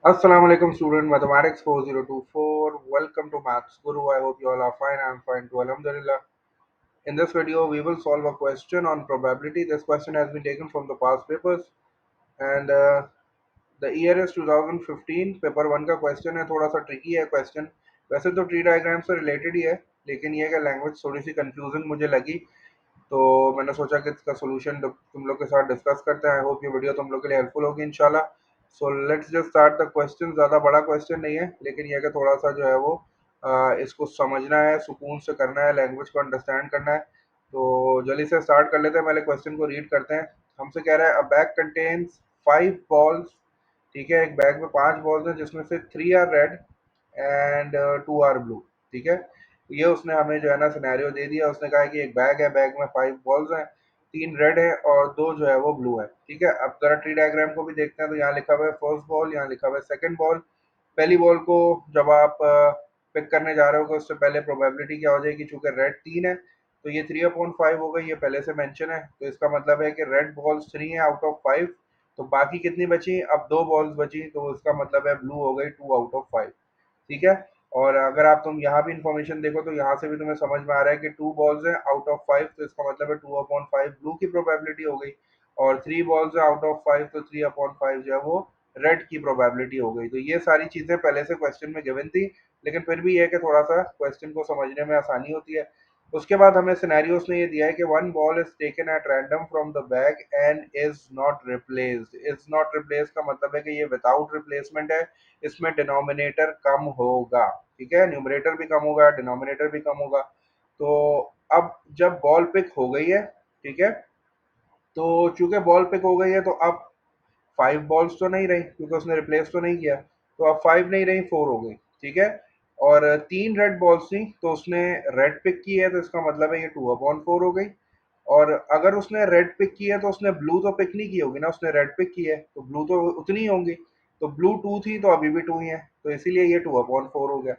Assalamu alaikum student mathematics 4024. Welcome to Maths Guru. I hope you all are fine. I'm fine too. Alhamdulillah. In this video, we will solve a question on probability. This question has been taken from the past papers and the year is 2015. Paper one का question है, थोड़ा सा tricky है question. वैसे तो tree diagram से related ही है, लेकिन ये का लैंग्वेज थोड़ी सी कंफ्यूजन मुझे लगी, तो मैंने सोचा कि इसका सोल्यूशन तुम लोग के साथ डिस्कस करते हैं. आई होप ये वीडियो तुम लोग के लिए हेल्पफुल होगी इंशाल्लाह. So let's just start the question. ज़्यादा बड़ा क्वेश्चन नहीं है, लेकिन यह कि थोड़ा सा जो है वो इसको समझना है, सुकून से करना है, लैंग्वेज को अंडरस्टैंड करना है. तो जल्दी से स्टार्ट कर लेते हैं. पहले क्वेश्चन को रीड करते हैं. हमसे कह रहा है अ बैग कंटेन्स 5 बॉल्स. ठीक है, एक बैग में 5 बॉल्स हैं जिसमें से 3 are red and 2 are blue. ठीक है, ये उसने हमें जो है ना सिनेरियो दे दिया. उसने कहा है कि एक बैग है, बैग में 5 बॉल्स हैं, 3 रेड है और 2 जो है वो ब्लू है. ठीक है, अब जरा ट्री डायग्राम को भी देखते हैं. तो यहाँ लिखा हुआ है फर्स्ट बॉल, यहाँ लिखा हुआ है सेकंड बॉल. पहली बॉल को जब आप पिक करने जा रहे हो उससे पहले प्रोबेबिलिटी क्या हो जाएगी, चूंकि रेड 3 है तो ये 3/5 हो गई. ये पहले से मेंशन है, तो इसका मतलब है कि रेड बॉल्स 3 है आउट ऑफ 5. तो बाकी कितनी बची, अब 2 बॉल्स बची, तो इसका मतलब है ब्लू हो गई 2/5. ठीक है, और अगर आप तुम यहाँ भी इंफॉर्मेशन देखो तो यहाँ से भी तुम्हें समझ में आ रहा है कि 2 बॉल्स हैं आउट ऑफ 5, तो इसका मतलब है 2/5 ब्लू की प्रोबेबिलिटी हो गई. और 3 बॉल्स हैं आउट ऑफ 5, तो 3/5 जो है वो रेड की प्रोबेबिलिटी हो गई. तो ये सारी चीजें पहले से क्वेश्चन में गिवन थी, लेकिन फिर भी ये है कि थोड़ा सा क्वेश्चन को समझने में आसानी होती है. उसके बाद हमें सिनेरियो उसने ये दिया है कि one ball is taken at random from the bag and is not replaced. Is not replace का मतलब है कि ये विदाउट रिप्लेसमेंट है, इसमें डिनोमिनेटर कम होगा. ठीक है, न्यूमरेटर भी कम होगा, डिनोमिनेटर भी कम होगा. तो अब जब बॉल पिक हो गई है, ठीक है, तो चूंकि बॉल पिक हो गई है तो अब 5 बॉल्स तो नहीं रही क्योंकि उसने रिप्लेस तो नहीं किया, तो अब 5 नहीं रही, 4 हो गई. ठीक है, और 3 रेड बॉल्स थी तो उसने रेड पिक की है, तो इसका मतलब है ये 2/4 हो गई. और अगर उसने रेड पिक की है तो उसने ब्लू तो पिक नहीं की होगी ना, उसने रेड पिक की है तो ब्लू तो उतनी ही होंगी. तो ब्लू 2 थी तो अभी भी 2 ही है, तो इसीलिए ये 2/4 हो गया.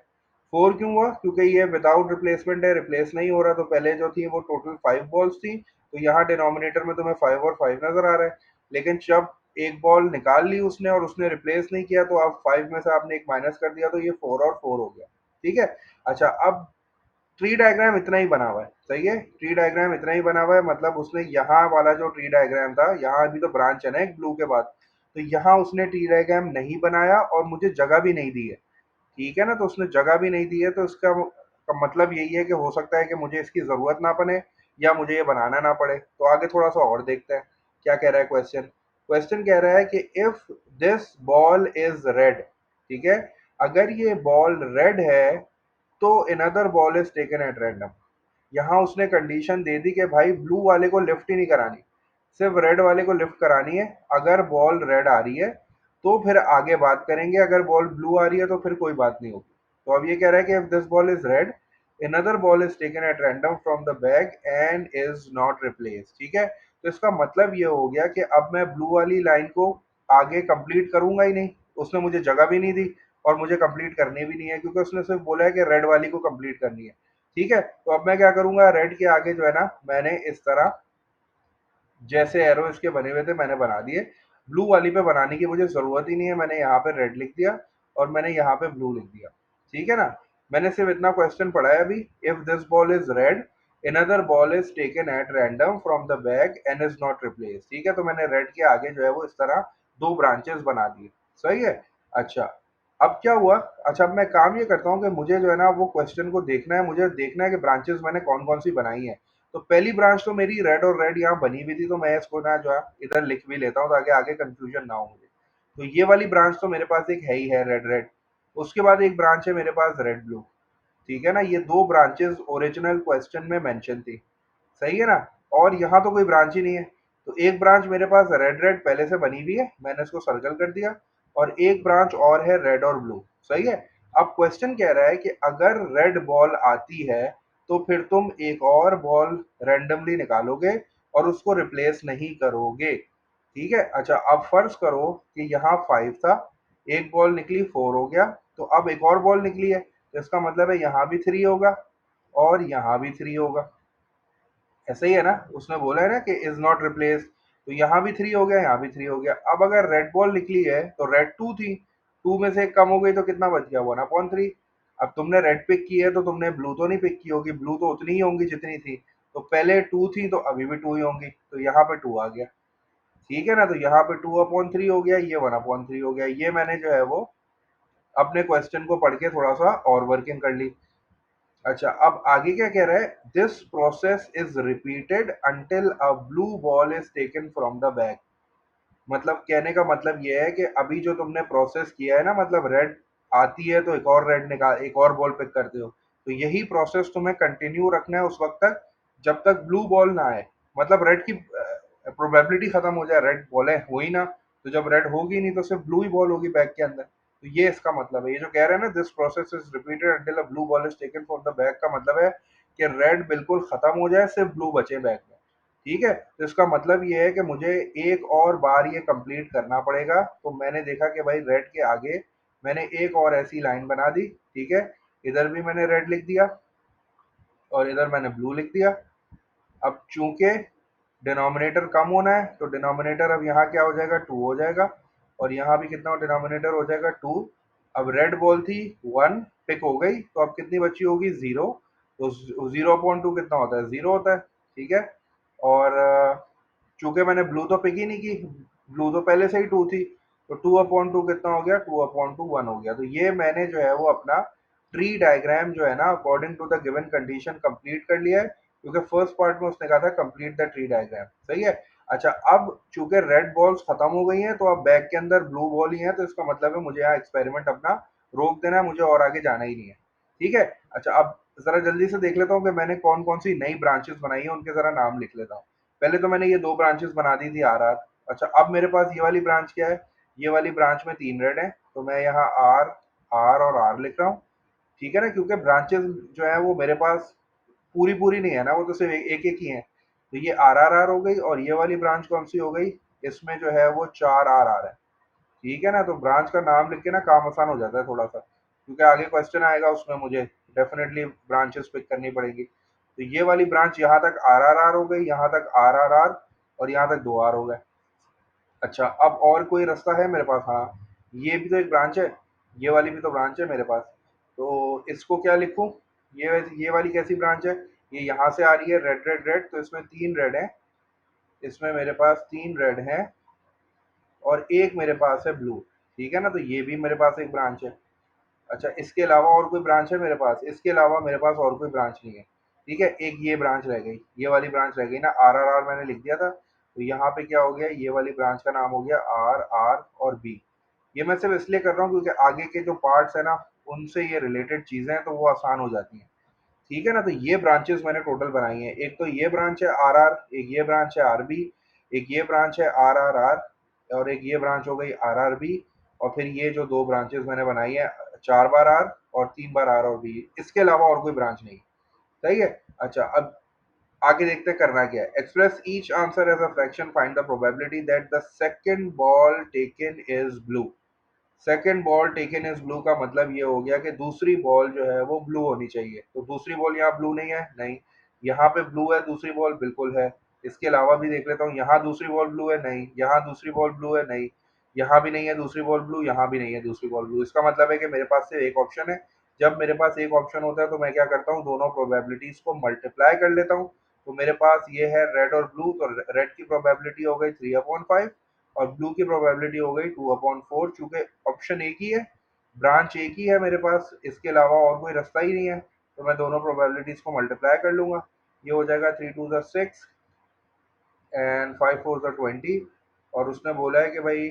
4 क्यों हुआ, क्योंकि ये विदाउट रिप्लेसमेंट है, रिप्लेस नहीं हो रहा. तो पहले जो थी वो टोटल 5 बॉल्स थी, तो यहाँ डिनोमिनेटर में तुम्हें 5 और 5 नजर आ रहा है. लेकिन जब एक बॉल निकाल ली उसने और उसने रिप्लेस नहीं किया, तो अब 5 में से आपने एक माइनस कर दिया, तो ये 4 और 4 हो गया. ठीक है, अच्छा अब ट्री डायग्राम इतना ही बना हुआ है. सही है, ट्री डायग्राम इतना ही बना हुआ है, मतलब उसने यहाँ वाला जो ट्री डायग्राम था, यहाँ अभी तो ब्रांच है ना एक ब्लू के बाद, तो यहाँ उसने ट्री डायग्राम नहीं बनाया और मुझे जगह भी नहीं दी है. ठीक है ना, तो उसने जगह भी नहीं दी है, तो इसका का मतलब यही है कि हो सकता है कि मुझे इसकी ज़रूरत ना पड़े या मुझे ये बनाना ना पड़े. तो आगे थोड़ा सा और देखते हैं क्या कह रहा है क्वेश्चन. क्वेश्चन कह रहा है कि if this ball is red. ठीक है, अगर ये बॉल रेड है तो another ball is taken at random. यहाँ उसने कंडीशन दे दी कि भाई ब्लू वाले को लिफ्ट ही नहीं करानी, सिर्फ रेड वाले को लिफ्ट करानी है. अगर बॉल रेड आ रही है तो फिर आगे बात करेंगे, अगर बॉल ब्लू आ रही है तो फिर कोई बात नहीं होगी. तो अब ये कह रहा है कि if this ball is red another ball is taken at random from the bag and is not replaced. ठीक है, तो इसका मतलब ये हो गया कि अब मैं ब्लू वाली लाइन को आगे कंप्लीट करूंगा ही नहीं. उसने मुझे जगह भी नहीं दी और मुझे कंप्लीट करनी भी नहीं है, क्योंकि उसने सिर्फ बोला है कि रेड वाली को कंप्लीट करनी है. ठीक है, तो अब मैं क्या करूंगा, रेड के आगे जो है ना मैंने इस तरह जैसे एरो इसके बने हुए थे मैंने बना दिए. ब्लू वाली पे बनाने की मुझे जरूरत ही नहीं है, मैंने यहाँ पे रेड लिख दिया और मैंने यहाँ पे ब्लू लिख दिया. ठीक है ना, मैंने सिर्फ इतना क्वेश्चन पढ़ा है अभी. If this ball is red another ball is taken at random from the bag and is not replaced. ठीक है, तो मैंने रेड के आगे जो है वो इस तरह 2 ब्रांचेस बना दिए. सही है, अच्छा अब क्या हुआ. अच्छा अब मैं काम ये करता हूँ कि मुझे जो है ना वो क्वेश्चन को देखना है, मुझे देखना है कि ब्रांचेस मैंने कौन कौन सी बनाई है. तो पहली ब्रांच तो मेरी रेड और रेड यहाँ बनी हुई थी, तो मैं इसको ना जो है इधर लिख भी लेता हूँ ताकि आगे कंफ्यूजन ना हो मुझे. तो ये वाली ब्रांच तो मेरे पास एक है ही है, रेड रेड. उसके बाद एक ब्रांच है मेरे पास रेड ब्लू. ठीक है ना, ये 2 ब्रांचेस ओरिजिनल क्वेश्चन में मेंशन थी. सही है ना, और यहाँ तो कोई ब्रांच ही नहीं है. तो एक ब्रांच मेरे पास रेड रेड पहले से बनी हुई है, मैंने इसको सर्कल कर दिया. और एक ब्रांच और है रेड और ब्लू. सही है, अब क्वेश्चन कह रहा है कि अगर रेड बॉल आती है तो फिर तुम एक और बॉल रैंडमली निकालोगे और उसको रिप्लेस नहीं करोगे. ठीक है, अच्छा अब फर्ज करो कि यहाँ 5 था, एक बॉल निकली 4 हो गया, तो अब एक और बॉल निकली है, तो इसका मतलब है यहाँ भी 3 होगा और यहाँ भी 3 होगा. ऐसा ही है ना, उसने बोला है ना कि इज नॉट रिप्लेस, तो यहाँ भी 3 हो गया, यहाँ भी 3 हो गया. अब अगर रेड बॉल निकली है तो रेड 2 थी, 2 में से एक कम हो गई तो कितना बच गया, 1/3। अब तुमने रेड पिक की है तो तुमने ब्लू तो नहीं पिक की होगी, ब्लू तो उतनी ही होंगी जितनी थी, तो पहले 2 थी तो अभी भी 2 ही होंगी, तो यहाँ पे 2 आ गया। ठीक है ना, तो यहाँ पे 2/3 हो गया, ये 1/3 हो गया। ये मैंने जो है वो अपने क्वेश्चन को पढ़ के थोड़ा सा और वर्किंग कर ली। अच्छा, अब आगे क्या कह रहा है, this process is repeated until a blue ball is taken from the bag. मतलब कहने का मतलब ये है कि अभी जो तुमने प्रोसेस किया है ना, मतलब रेड आती है तो एक और रेड निकाल, एक और बॉल पिक करते हो, तो यही प्रोसेस तुम्हें कंटिन्यू रखना है उस वक्त तक जब तक ब्लू बॉल ना आए। मतलब रेड की प्रोबेबिलिटी खत्म हो जाए, रेड बॉलें हो ही ना, तो जब रेड होगी नहीं तो सिर्फ ब्लू ही बॉल होगी बैग के अंदर। तो ये इसका मतलब है, ये जो कह रहे हैं ना, this process is repeated until a blue ball is taken from the bag, का मतलब है कि रेड बिल्कुल खत्म हो जाए, सिर्फ ब्लू बचे बैग में। ठीक है, तो इसका मतलब ये है कि मुझे एक और बार ये कंप्लीट करना पड़ेगा। तो मैंने देखा कि भाई रेड के आगे मैंने एक और ऐसी लाइन बना दी। ठीक है, इधर भी मैंने रेड लिख दिया और इधर मैंने ब्लू लिख दिया। अब चूंकि डिनोमिनेटर कम होना है तो डिनोमिनेटर अब यहाँ क्या हो जाएगा, 2 हो जाएगा, और यहाँ भी कितना डिनोमिनेटर हो जाएगा, 2। अब रेड बॉल थी 1 पिक हो गई, तो अब कितनी बची होगी, 0। तो 0/2 कितना होता है, 0 होता है। ठीक है, और चूंकि मैंने ब्लू तो पिक ही नहीं की, ब्लू तो पहले से ही 2 थी, तो 2/2 कितना हो गया, 2/2 1 हो गया। तो ये मैंने जो है वो अपना ट्री डायग्राम जो है ना, according to the given condition complete कर लिया है, क्योंकि फर्स्ट पार्ट में उसने कहा था कंप्लीट द ट्री डायग्राम। सही है। अच्छा, अब चूंकि रेड बॉल्स खत्म हो गई हैं तो अब बैग के अंदर ब्लू बॉल ही है, तो इसका मतलब है मुझे यहाँ एक्सपेरिमेंट अपना रोक देना है, मुझे और आगे जाना ही नहीं है। ठीक है। अच्छा, अब जरा जल्दी से देख लेता हूँ कि मैंने कौन कौन सी नई ब्रांचेस बनाई है, उनके जरा नाम लिख लेता हूँ। पहले तो मैंने ये 2 ब्रांचेस बना दी थी, आर आर। अच्छा, अब मेरे पास ये वाली ब्रांच क्या है, ये वाली ब्रांच में 3 रेड है, तो मैं यहाँ आर, आर और आर लिख रहा हूँ। ठीक है ना, क्योंकि ब्रांचेस जो है वो मेरे पास पूरी पूरी नहीं है ना, वो तो सिर्फ एक एक ही है। तो ये आर आर आर हो गई, और ये वाली ब्रांच कौन सी हो गई, इसमें जो है वो 4 आर आर है। ठीक है ना, तो ब्रांच का नाम लिख के ना काम आसान हो जाता है थोड़ा सा, क्योंकि आगे क्वेश्चन आएगा उसमें मुझे डेफिनेटली ब्रांचेस पिक करनी पड़ेगी। तो ये वाली ब्रांच यहाँ तक आर आर आर हो गई, यहाँ तक आर आर आर, और यहाँ तक 2 आर हो गए। अच्छा, अब और कोई रास्ता है मेरे पास, हाँ, ये भी तो एक ब्रांच है, ये वाली भी तो ब्रांच है मेरे पास। तो इसको क्या लिखूं, ये वाली कैसी ब्रांच है, ये यहाँ से आ रही है, रेड रेड रेड, तो इसमें 3 रेड है, इसमें मेरे पास 3 रेड हैं, और एक मेरे पास है ब्लू। ठीक है ना, तो ये भी मेरे पास एक ब्रांच है। अच्छा, इसके अलावा और कोई ब्रांच है मेरे पास, इसके अलावा मेरे पास और कोई ब्रांच नहीं है। ठीक है, एक ये ब्रांच रह गई, ये वाली ब्रांच रह गई ना, आर आर आर मैंने लिख दिया था, तो यहाँ पे क्या हो गया, ये वाली ब्रांच का नाम हो गया आर आर और बी। ये मैं सिर्फ इसलिए कर रहा हूँ क्योंकि आगे के जो पार्ट्स है ना, उनसे ये रिलेटेड चीजें हैं, तो वो आसान हो जाती हैं। ठीक है ना, तो ये ब्रांचेस मैंने टोटल बनाई हैं, एक तो ये ब्रांच है आर आर, एक ये ब्रांच है आर बी, एक ये ब्रांच है आर आर आर, और एक ये ब्रांच हो गई आर आर बी, और फिर ये जो 2 ब्रांचेस मैंने बनाई है, 4 बार आर और 3 बार आर और बी, इसके अलावा और कोई ब्रांच नहीं। सही है। अच्छा, अब आगे देखते हैं करना क्या है, express each answer as a fraction, find the probability that the second ball taken is blue. Second ball taken is blue का मतलब ये हो गया कि दूसरी बॉल जो है वो ब्लू होनी चाहिए, तो दूसरी बॉल यहाँ ब्लू नहीं है, नहीं। यहाँ पे ब्लू है दूसरी बॉल, बिल्कुल है। इसके अलावा भी देख लेता हूँ, यहाँ दूसरी बॉल ब्लू है, नहीं। यहाँ दूसरी बॉल ब्लू है, नहीं। यहाँ भी नहीं है दूसरी बॉल ब्लू, यहाँ भी नहीं है दूसरी बॉल ब्लू। इसका मतलब है कि मेरे पास सिर्फ एक ऑप्शन है। जब मेरे पास एक ऑप्शन होता है तो मैं क्या करता हूँ, दोनों प्रोबेबिलिटीज को मल्टीप्लाई कर लेता हूँ। तो मेरे पास ये है रेड और ब्लू, तो रेड की प्रोबेबिलिटी हो गई 3/5, और ब्लू की प्रोबेबिलिटी हो गई 2/4। चूंकि ऑप्शन एक ही है, ब्रांच एक ही है मेरे पास, इसके अलावा और कोई रास्ता ही नहीं है, तो मैं दोनों प्रोबेबिलिटीज को मल्टीप्लाई कर लूंगा। ये हो जाएगा 3 2 6 एंड 5 4 20। और उसने बोला है कि भाई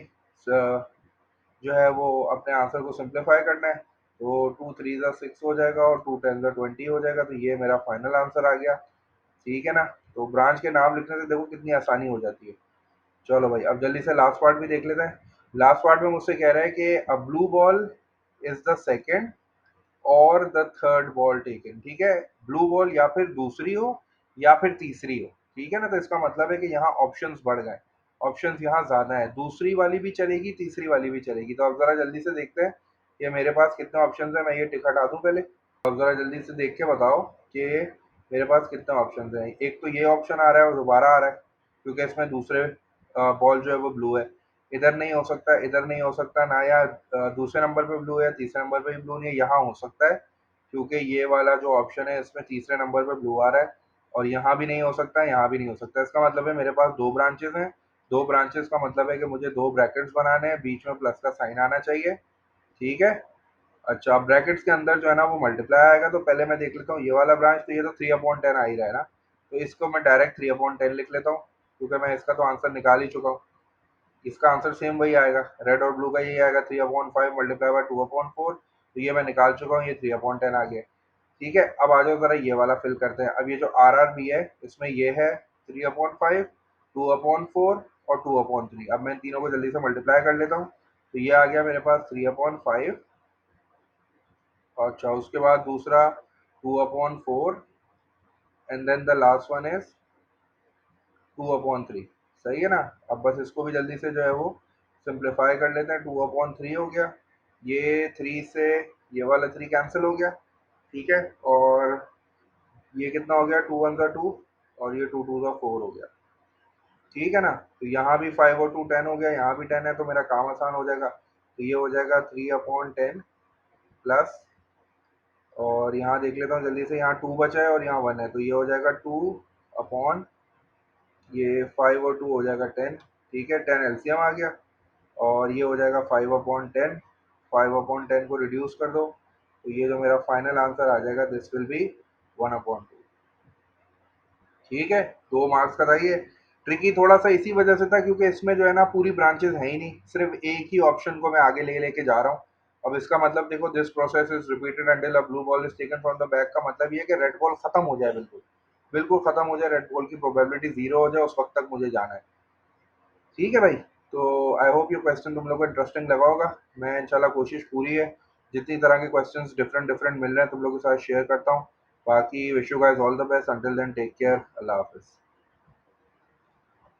जो है वो अपने आंसर को सिंप्लीफाई करना है, तो 2 3 6 हो जाएगा और 2 10 20 हो जाएगा, तो ये मेरा फाइनल आंसर आ गया। ठीक है ना, तो ब्रांच के नाम लिखने से देखो कितनी आसानी हो जाती है। चलो भाई, अब जल्दी से लास्ट पार्ट भी देख लेते हैं। लास्ट पार्ट में मुझसे कह रहा है कि a blue ball is the second और द थर्ड बॉल टेकन। ठीक है, ब्लू बॉल या फिर दूसरी हो या फिर तीसरी हो। ठीक है ना, तो इसका मतलब है कि यहाँ ऑप्शंस बढ़ गए, ऑप्शंस यहाँ ज्यादा है, दूसरी वाली भी चलेगी तीसरी वाली भी चलेगी। तो अब जरा जल्दी से देखते हैं कि मेरे पास कितने ऑप्शंस है, मैं ये टिक हटा दूं पहले। अब जरा जल्दी से देख के बताओ कि मेरे पास कितने ऑप्शंस हैं। एक तो ये ऑप्शन आ रहा है और दोबारा आ रहा है, क्योंकि इसमें दूसरे बॉल जो है वो ब्लू है। इधर नहीं हो सकता, इधर नहीं हो सकता ना, या दूसरे नंबर पे ब्लू है, तीसरे नंबर पे भी ब्लू नहीं है, यहाँ हो सकता है क्योंकि ये वाला जो ऑप्शन है इसमें तीसरे नंबर पे ब्लू आ रहा है। और यहाँ भी नहीं हो सकता, यहाँ भी नहीं हो सकता। इसका मतलब है मेरे पास दो ब्रांचेस हैं। दो ब्रांचेस का मतलब है कि मुझे दो ब्रैकेट्स बनाने हैं, बीच में प्लस का साइन आना चाहिए। ठीक है। अच्छा, ब्रैकेट्स के अंदर जो है ना वो मल्टीप्लाई आएगा, तो पहले मैं देख लेता हूँ ये वाला ब्रांच, तो ये तो 3/10 आ ही रहा है ना, तो इसको मैं डायरेक्ट 3/10 लिख लेता हूँ, क्योंकि मैं इसका तो आंसर निकाल ही चुका हूँ। इसका आंसर सेम वही आएगा, रेड और ब्लू का यही आएगा, 3/5 मल्टीप्लाई बाय 2/4। तो ये मैं निकाल चुका हूँ, ये 3/10 आ गया। ठीक है, अब आ जाओ जरा ये वाला फिल करते हैं। अब ये जो RRB है इसमें ये है 3/5, 2/4 और 2/3। अब मैं इन तीनों को जल्दी से मल्टीप्लाई कर लेता हूँ, तो ये आ गया मेरे पास 3/5। अच्छा, उसके बाद दूसरा 2/4, and then the last one is 2/3। सही है ना। अब बस इसको भी जल्दी से जो है वो सिंप्लीफाई कर लेते हैं। 2/3 हो गया, ये थ्री से ये वाला थ्री कैंसिल हो गया। ठीक है, और ये कितना हो गया, 2 1 2 और ये 2 2 4 हो गया। ठीक है ना। तो यहाँ भी 5 और 2 10 हो गया, यहाँ भी 10 है, तो मेरा काम आसान हो जाएगा। तो ये हो जाएगा 3/10 प्लस, और यहाँ देख लेता हूँ जल्दी से, यहाँ 2 बचा है और यहाँ 1 है, तो ये हो जाएगा 2/, ये 5 और 2 हो जाएगा 10। ठीक है, 10 एलसीएम आ गया, और ये हो जाएगा 5/10। 5/10 को रिड्यूस कर दो, तो ये जो मेरा फाइनल आंसर आ जाएगा, दिस विल बी 1/2। ठीक है, 2 मार्क्स का था ये। ट्रिकी थोड़ा सा इसी वजह से था क्योंकि इसमें जो है ना पूरी ब्रांचेस है ही नहीं, सिर्फ एक ही ऑप्शन को मैं आगे लेके जा रहा हूँ। अब इसका मतलब देखो, this process is repeated until a blue ball is taken from the back, का मतलब ये है कि रेड बॉल खत्म हो जाए, बिल्कुल बिल्कुल खत्म हो जाए, रेड बॉल की प्रोबेबिलिटी जीरो हो जाए, उस वक्त तक मुझे जाना है। ठीक है भाई। तो आई होप ये क्वेश्चन तुम लोग को इंटरेस्टिंग लगा होगा। मैं इंशाल्लाह कोशिश पूरी है, जितनी तरह के क्वेश्चंस डिफरेंट डिफरेंट मिल रहे हैं तुम लोगों के साथ शेयर करता हूँ। बाकी wish you guys all the best, until then take care, अल्लाह हाफिज़।